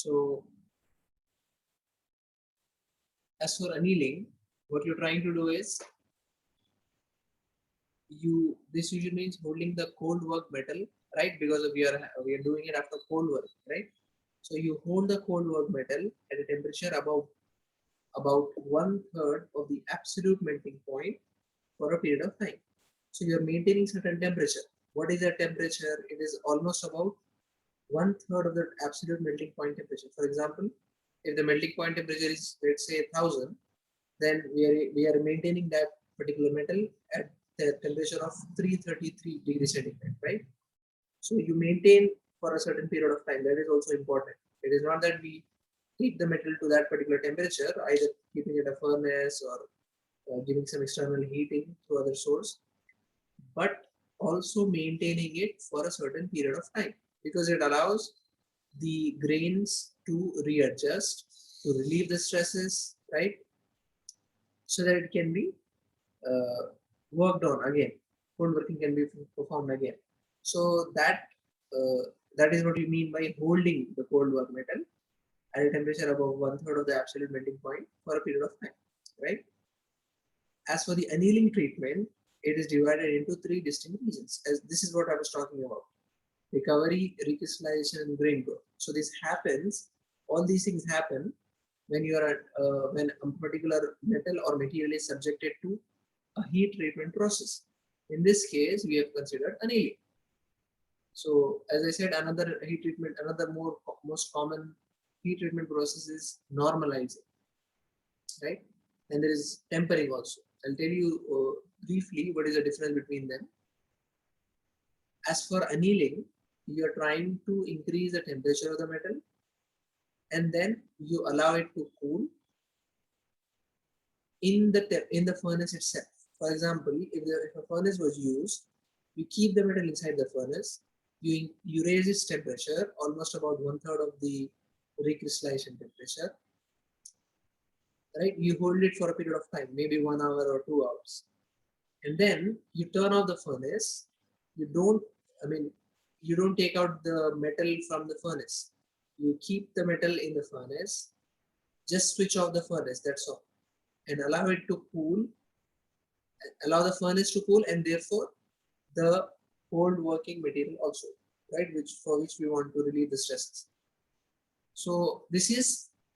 So as for annealing, what you're trying to do is this usually means holding the cold work metal, right? Because we are doing it after cold work, right? So you hold the cold work metal at a temperature above about 1/3 of the absolute melting point for a period of time. So you are maintaining certain temperature. What is that temperature? It is almost about 1/3 of the absolute melting point temperature. For example, if the melting point temperature is, let's say, 1000, then we are maintaining that particular metal at the temperature of 333 degrees centigrade, right? So you maintain for a certain period of time. That is also important. It is not that we take the metal to that particular temperature, either keeping it a furnace or giving some external heating through other source, but also maintaining it for a certain period of time, because it allows the grains to readjust, to relieve the stresses, right? So that it can be worked on again. Cold working can be performed again. So uh, that is what you mean by holding the cold work metal at a temperature above 1/3 of the absolute melting point for a period of time, right? As for the annealing treatment, it is divided into three distinct regions. As this is what I was talking about: recovery, recrystallization, and grain growth. So this happens. All these things happen when you are when a particular metal or material is subjected to a heat treatment process. In this case, we have considered annealing. So as I said, another most common heat treatment process is normalizing, right? And there is tempering also. I'll tell you briefly what is the difference between them. As for annealing, you are trying to increase the temperature of the metal and then you allow it to cool in the furnace itself. For example, if a furnace was used, you keep the metal inside the furnace, you raise its temperature almost about 1/3 of the recrystallization temperature, right? You hold it for a period of time, maybe 1 hour or 2 hours, and then you turn off the furnace. You don't, I mean, you don't take out the metal from the furnace. You keep the metal in the furnace, just switch off the furnace, that's all, and allow it to cool, allow the furnace to cool, and therefore the cold working material also, right? For which we want to relieve the stresses. So this is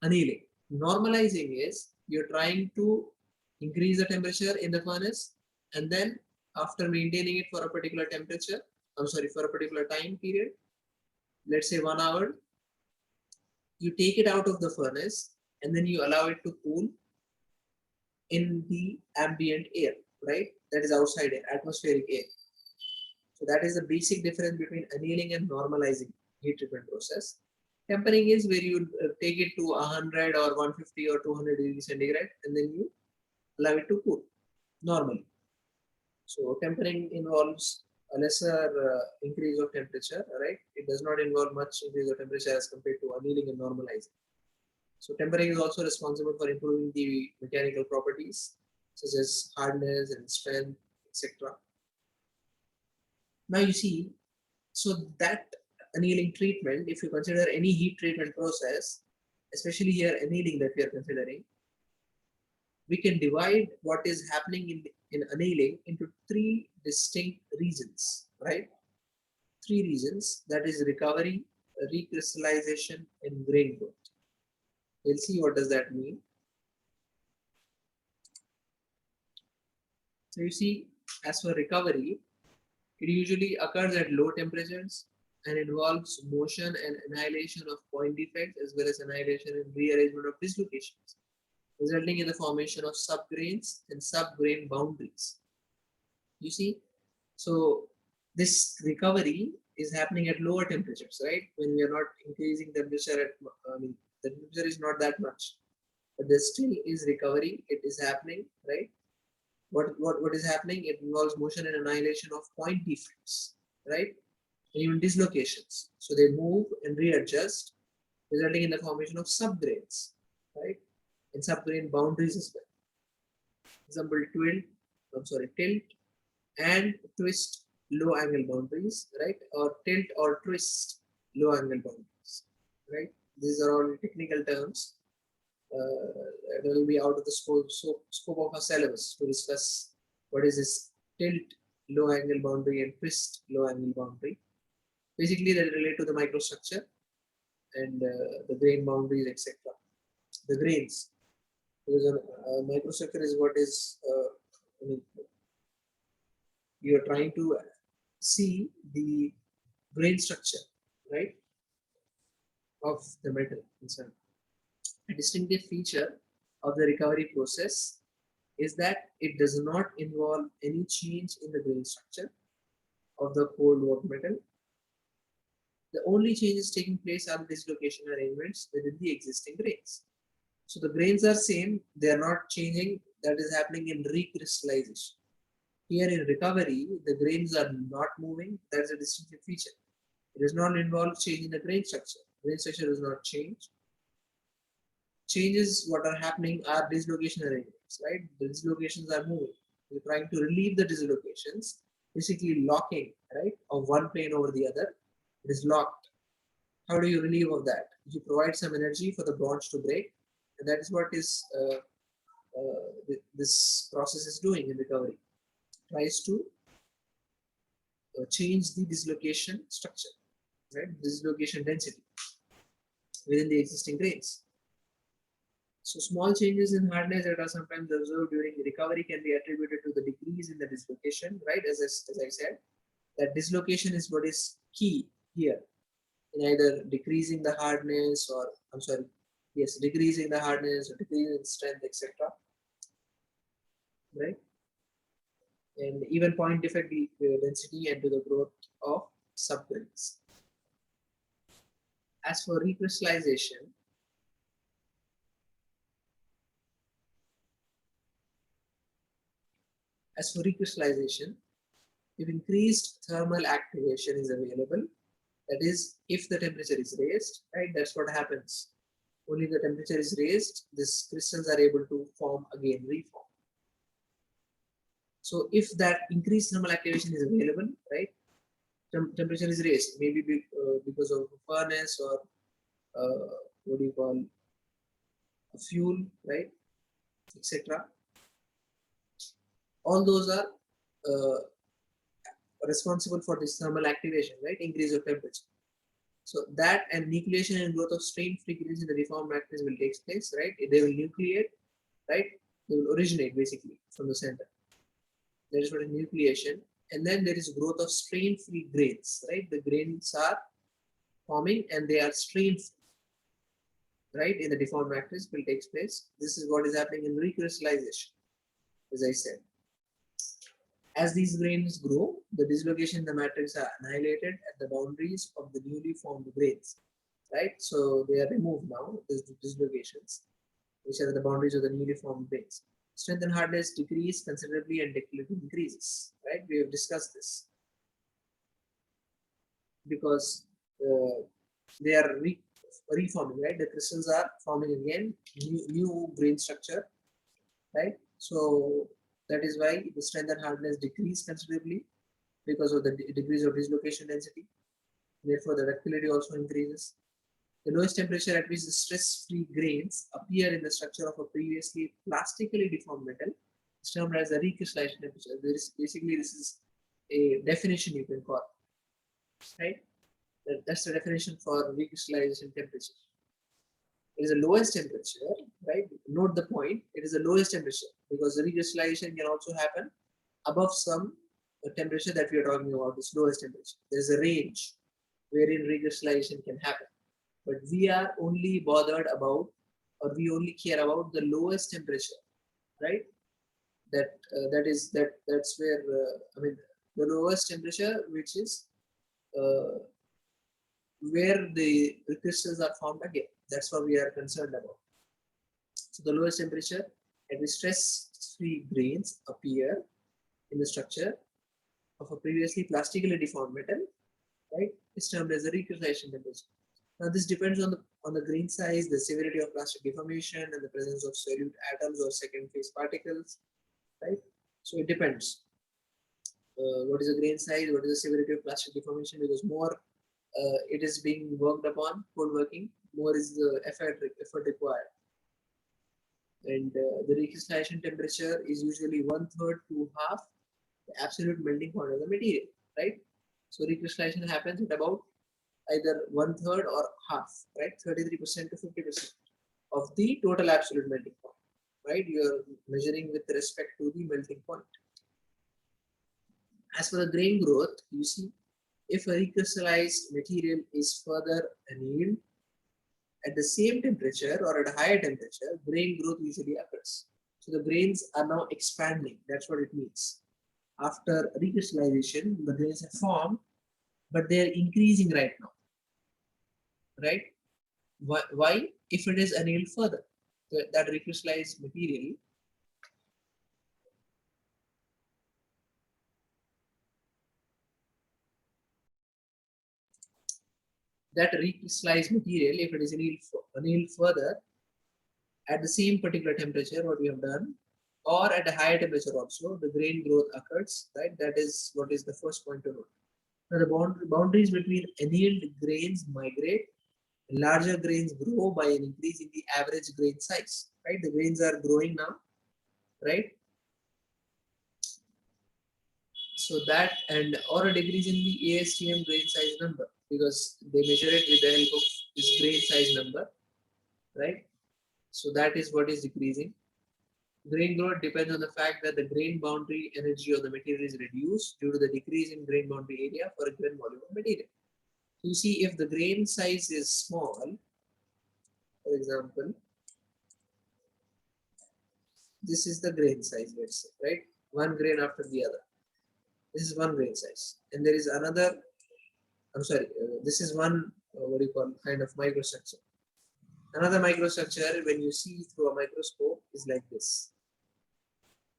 annealing. Normalizing is you're trying to increase the temperature in the furnace, and then after maintaining it for a particular temperature, for a particular time period, let's say 1 hour, you take it out of the furnace and then you allow it to cool in the ambient air, right? That is outside air, atmospheric air. So that is the basic difference between annealing and normalizing heat treatment process. Tempering is where you take it to 100 or 150 or 200 degrees centigrade and then you allow it to cool normally. So tempering involves a lesser increase of temperature, right? It does not involve much increase of temperature as compared to annealing and normalizing. So tempering is also responsible for improving the mechanical properties such as hardness and strength, etc. Now you see, so that annealing treatment, if you consider any heat treatment process, especially here annealing that we are considering, we can divide what is happening in annealing into three distinct regions, right? Three regions, that is recovery, recrystallization, and grain growth. We'll see what does that mean. So you see, as for recovery, it usually occurs at low temperatures and involves motion and annihilation of point defects as well as annihilation and rearrangement of dislocations, resulting in the formation of subgrains and subgrain boundaries. You see, so this recovery is happening at lower temperatures, right? When we are not increasing temperature the temperature is not that much, but there still is recovery. It is happening, right? What is happening? It involves motion and annihilation of point defects, right? And even dislocations. So they move and readjust, resulting in the formation of subgrains, right? And subgrain boundaries as well. Example, tilt and twist low angle boundaries, right? Or tilt or twist low angle boundaries, right? these are all technical terms that will be out of the scope of our syllabus to discuss what is this tilt low angle boundary and twist low angle boundary. Basically, they relate to the microstructure and the grain boundaries, etc. The grains, because microstructure is what is I mean, you are trying to see the grain structure, right, of the metal inside. A distinctive feature of the recovery process is that it does not involve any change in the grain structure of the cold work metal. The only changes taking place are dislocation arrangements within the existing grains. So the grains are same, they are not changing. That is happening in recrystallization. Here in recovery, the grains are not moving. That's a distinctive feature. It does not involve changing the grain structure. Grain structure does not change. Changes what are happening are dislocation arrangements, right? The dislocations are moving. We're trying to relieve the dislocations, basically locking, right, of one plane over the other. It is locked. How do you relieve of that? You provide some energy for the bonds to break, and that is what is this process is doing in recovery. It tries to change the dislocation structure, right? Dislocation density within the existing grains. So small changes in hardness that are sometimes observed during recovery can be attributed to the decrease in the dislocation, right? As I said, that dislocation is what is key here in either decreasing the hardness or, I'm sorry, yes, decreasing the hardness or decreasing strength, etc. Right? And even point defect density and to the growth of subgrains. As for recrystallization, if increased thermal activation is available, that is, if the temperature is raised, right, that's what happens. Only the temperature is raised, these crystals are able to form again, reform. So if that increased thermal activation is available, right, temperature is raised, maybe because of furnace or what do you call a fuel, right, etc. All those are responsible for this thermal activation, right, increase of temperature. So that and nucleation and growth of strain-free grains in the reformed matrix will take place, right? They will nucleate, right? They will originate basically from the center. There is what is nucleation, and then there is growth of strain-free grains, right? The grains are forming and they are strain-free, right? In the deformed matrix will take place. This is what is happening in recrystallization, as I said. As these grains grow, the dislocation in the matrix are annihilated at the boundaries of the newly formed grains, right? So they are removed now, these dislocations, which are the boundaries of the newly formed grains. Strength and hardness decrease considerably and ductility increases, right? We have discussed this because they are reforming, right? The crystals are forming again, new grain structure, right? So that is why the strength and hardness decrease considerably because of the degrees of dislocation density. Therefore, the ductility also increases. The lowest temperature at which the stress-free grains appear in the structure of a previously plastically deformed metal is termed as the recrystallization temperature. Basically, this is a definition you can call, right? That's the definition for recrystallization temperature. It is the lowest temperature, right? Note the point. It is the lowest temperature because the recrystallization can also happen above some temperature that we are talking about, this lowest temperature. There is a range wherein recrystallization can happen. But we are only bothered about, or we only care about the lowest temperature, right? That's where I mean the lowest temperature, which is where the crystals are formed again. That's what we are concerned about. So the lowest temperature at which stress-free grains appear in the structure of a previously plastically deformed metal, right, is termed as the recrystallization temperature. Now this depends on the grain size, the severity of plastic deformation, and the presence of solute atoms or second phase particles, right? So it depends. What is the grain size? What is the severity of plastic deformation? Because more it is being worked upon, cold working, more is the effort required. And the recrystallization temperature is usually 1/3 to half the absolute melting point of the material, right? So recrystallization happens at about either 1/3 or half, right? 33% to 50% of the total absolute melting point, right? You're measuring with respect to the melting point. As for the grain growth, you see, if a recrystallized material is further annealed at the same temperature or at a higher temperature, grain growth usually occurs. So the grains are now expanding. That's what it means. After recrystallization, the grains have formed, but they are increasing right now, right? Why? If it is annealed further, that recrystallized material if it is annealed further at the same particular temperature, what we have done, or at a higher temperature also, the grain growth occurs, right? That is what is the first point to note. Now, the boundaries between annealed grains migrate. Larger grains grow by an increase in the average grain size, right? The grains are growing now, right? So that and or a decrease in the ASTM grain size number, because they measure it with the help of this grain size number, right? So that is what is decreasing. Grain growth depends on the fact that the grain boundary energy of the material is reduced due to the decrease in grain boundary area for a given volume of material. You see, if the grain size is small, for example, this is the grain size, let's say, right? One grain after the other. This is one grain size. And there is another, I'm sorry, this is one, what do you call, kind of microstructure. Another microstructure, when you see through a microscope, is like this.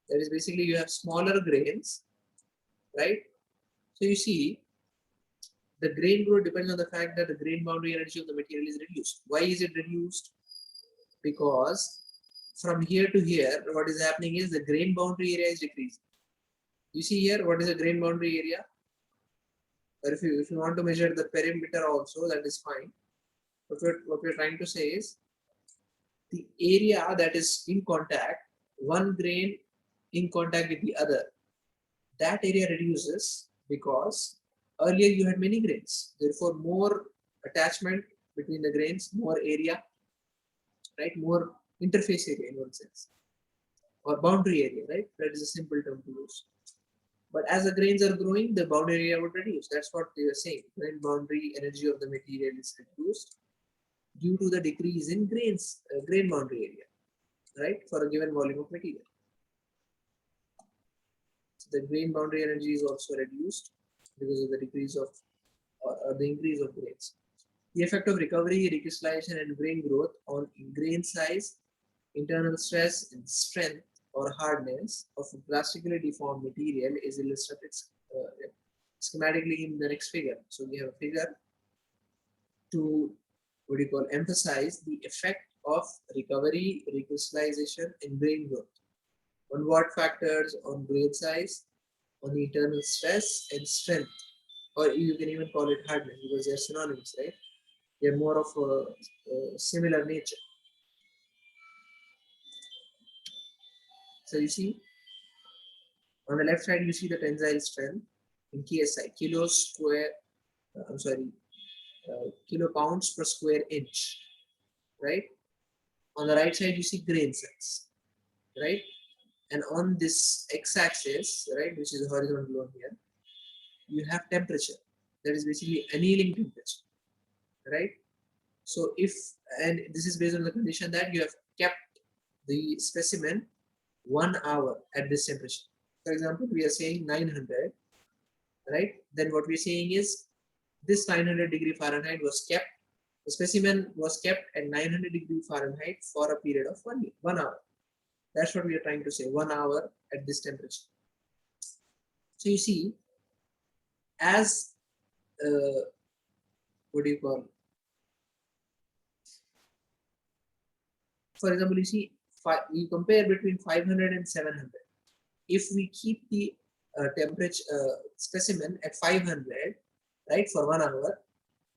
That is basically you have smaller grains, right? So you see, the grain growth depends on the fact that the grain boundary energy of the material is reduced. Why is it reduced? Because from here to here, what is happening is the grain boundary area is decreasing. You see here, what is the grain boundary area? Or if you want to measure the perimeter also, that is fine. What we're trying to say is the area that is in contact, one grain in contact with the other, that area reduces because earlier you had many grains. Therefore, more attachment between the grains, more area, right? More interface area in one sense, or boundary area, right? That is a simple term to use. But as the grains are growing, the boundary area would reduce. That's what they are saying. Grain boundary energy of the material is reduced due to the decrease in grain boundary area, right? For a given volume of material. So the grain boundary energy is also reduced because of the decrease of or the increase of grains. The effect of recovery, recrystallization, and grain growth on grain size, internal stress, and strength or hardness of a plastically deformed material is illustrated schematically in the next figure. So we have a figure to emphasize the effect of recovery, recrystallization, and grain growth on what factors on grain size, on the internal stress and strength, or you can even call it hardness because they are synonyms, right? They're more of a similar nature. So you see, on the left side, you see the tensile strength in KSI, kilo pounds per square inch, right? On the right side, you see grain size, right? And on this x-axis, right, which is horizontal on here, you have temperature. That is basically annealing temperature, right? So and this is based on the condition that you have kept the specimen 1 hour at this temperature. For example, we are saying 900, right? Then what we're saying is this 900 degree Fahrenheit was kept, the specimen was kept at 900 degree Fahrenheit for a period of 1 hour. That's what we are trying to say, 1 hour at this temperature. So you see, as for example, you see, you compare between 500 and 700. If we keep the temperature specimen at 500, right, for 1 hour,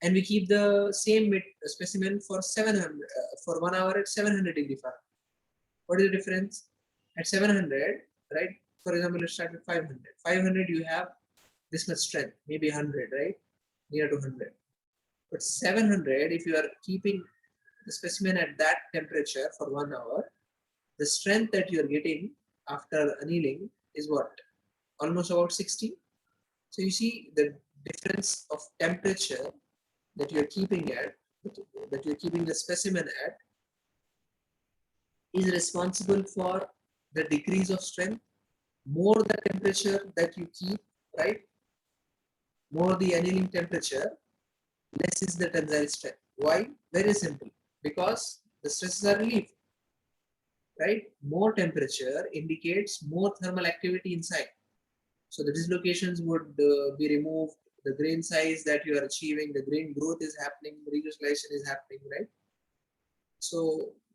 and we keep the same specimen for 700 for 1 hour at 700 degree Fahrenheit. What is the difference? At 700, right? For example, let's start with 500. 500, you have this much strength, maybe 100, right? Near to 100. But 700, if you are keeping the specimen at that temperature for 1 hour, the strength that you are getting after annealing is what? Almost about 60. So you see the difference of temperature that you are keeping at, that you are keeping the specimen at, is responsible for the decrease of strength. More the temperature that you keep, right? More the annealing temperature, less is the tensile strength. Why? Very simple. Because the stresses are relieved, right? More temperature indicates more thermal activity inside. So the dislocations would be removed, the grain size that you are achieving, the grain growth is happening, recrystallization is happening, right? So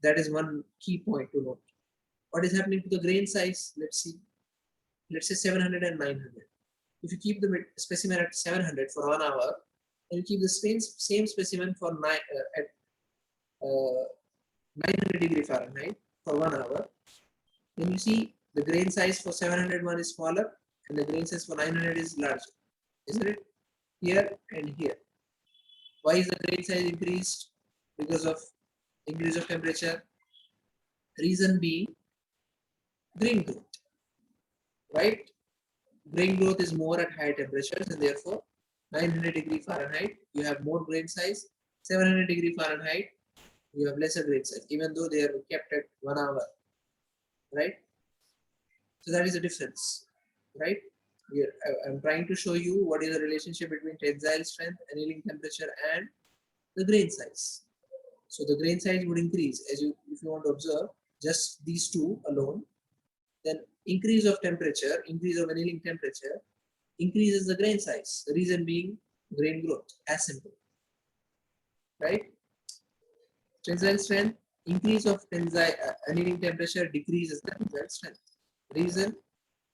that is one key point to note. What is happening to the grain size? Let's see. Let's say 700 and 900. If you keep the specimen at 700 for 1 hour, and you keep the same specimen for at 900 degree Fahrenheit for 1 hour, then you see the grain size for 701 is smaller and the grain size for 900 is larger, isn't it? Here and here. Why is the grain size increased? Because of increase of temperature. Reason being grain growth, right? Grain growth is more at higher temperatures and therefore 900 degree Fahrenheit, you have more grain size. 700 degree Fahrenheit, you have lesser grain size, even though they are kept at 1 hour, right? So that is the difference, right? I'm trying to show you what is the relationship between tensile strength, annealing temperature, and the grain size. So the grain size would increase as you, if you want to observe just these two alone, then increase of temperature, increase of annealing temperature increases the grain size. The reason being grain growth, as simple, right? Tensile strength, increase of tensile annealing temperature decreases the tensile strength. Reason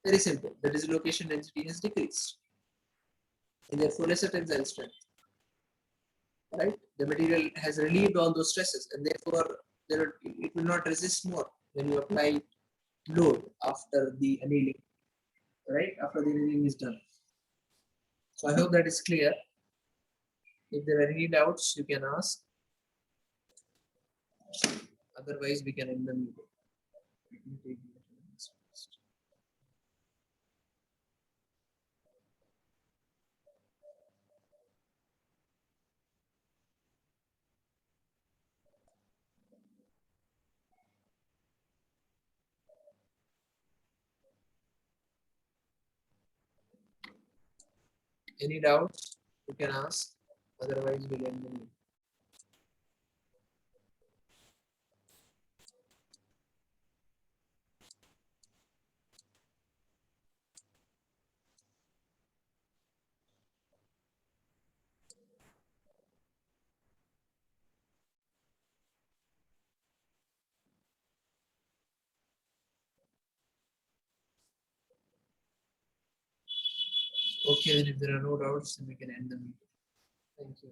very simple, the dislocation density has decreased and therefore lesser tensile strength, right? The material has relieved all those stresses and therefore it will not resist more when you apply load after the annealing, right? After the annealing is done. So I hope that is clear. If there are any doubts, you can ask. Otherwise, we can end the meeting. Any doubts, you can ask. Otherwise, we'll end the meeting. Okay, then if there are no doubts, then we can end the meeting. Thank you.